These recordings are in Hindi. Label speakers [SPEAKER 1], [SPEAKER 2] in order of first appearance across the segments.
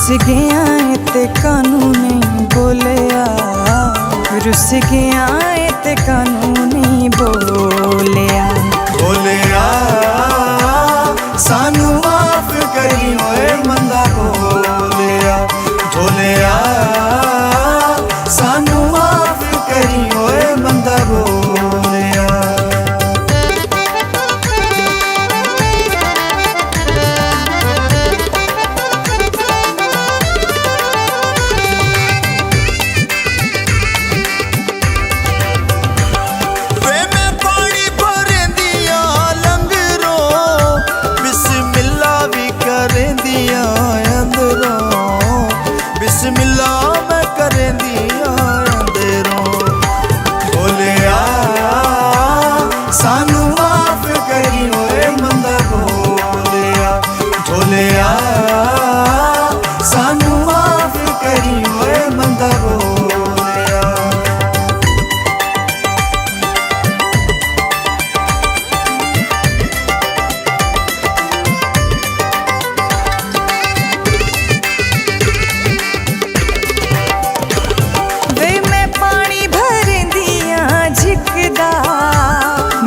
[SPEAKER 1] रुस गया ते कानूनी बोलिया, रुस गया ते कानूनी बोलिया।
[SPEAKER 2] बोलिया सानू माफ करी ओए मंदा बोलिया, बोलिया सानू माफ करी ओए मंदा बोलिया। बिस्मिल्लाह मैं करें दिया अंधेरों। बोलिया सानू माफ करी ओए मंदा बोलिया, बोलिया सानू माफ करी ओए मंदा बोलिया।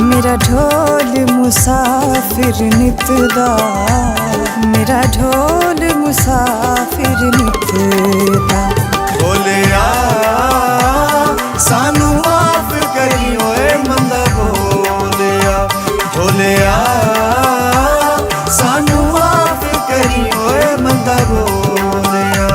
[SPEAKER 1] मेरा ढोल मुसाफिर नितदा, मेरा ढोल मुसाफिर नितदा।
[SPEAKER 2] बोलिया सानू माफ करी ओए मंदा बोलिया, बोलिया सानू माफ करी ओए मंदा बोलिया।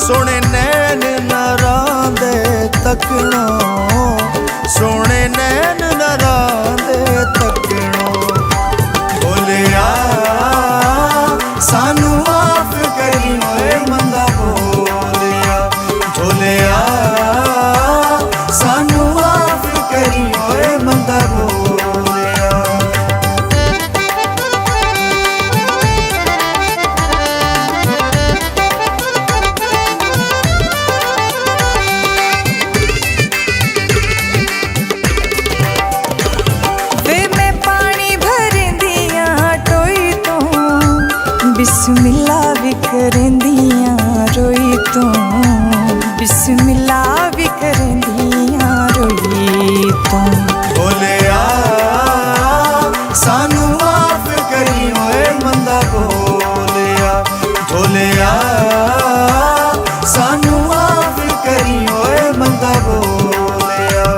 [SPEAKER 2] सोने नैन नारांदे तकनो, सोने नैन नारांदे तकनो। बोलिया सानू माफ करी ओए मंदा बोलिया, बोलिया सानू माफ करी ओए मंदा बोलिया।
[SPEAKER 1] बिस्मिल्लाह भी करेंदियां रोई तू, बिस्मिल्लाह भी करेंदियां रोई तू।
[SPEAKER 2] बोलिया सानू माफ करी ओए मंदा बोलिया, बोलिया सानू माफ करी ओए मंदा बोलिया।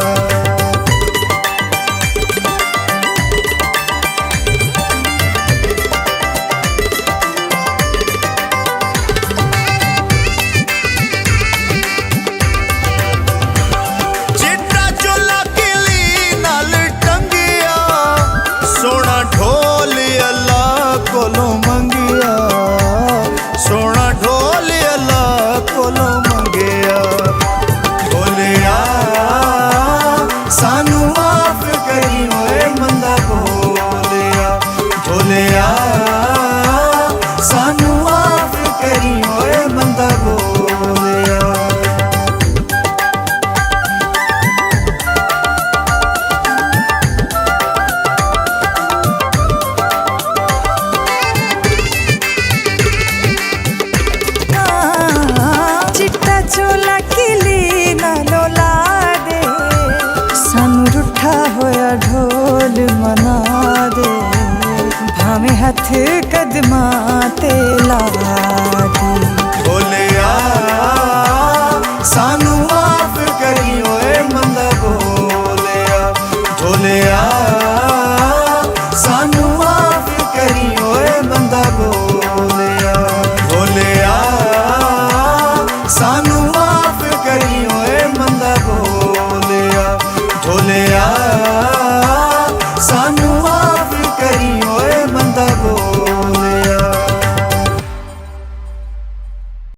[SPEAKER 2] ढोल अल्लाह कोलों मंगिया, सोना ढोल अल्लाह कोलों मंगिया। बोलिया सानू माफ करी ओए मंदा बोलिया, बोलिया सानू माफ करी ओए मंदा बोलिया।
[SPEAKER 1] चोला किली ना लोला दे, सानू रूठा होया ढोल मना दे, भावे हथ कदमा ते ला दे।
[SPEAKER 2] बोलिया सानू माफ करी ओए मंदा बोलिया, बोलिया सानू माफ करी ओए मंदा बोलिया, बोलिया सानू माफ करी ओए मंदा बोलिया, बोलिया।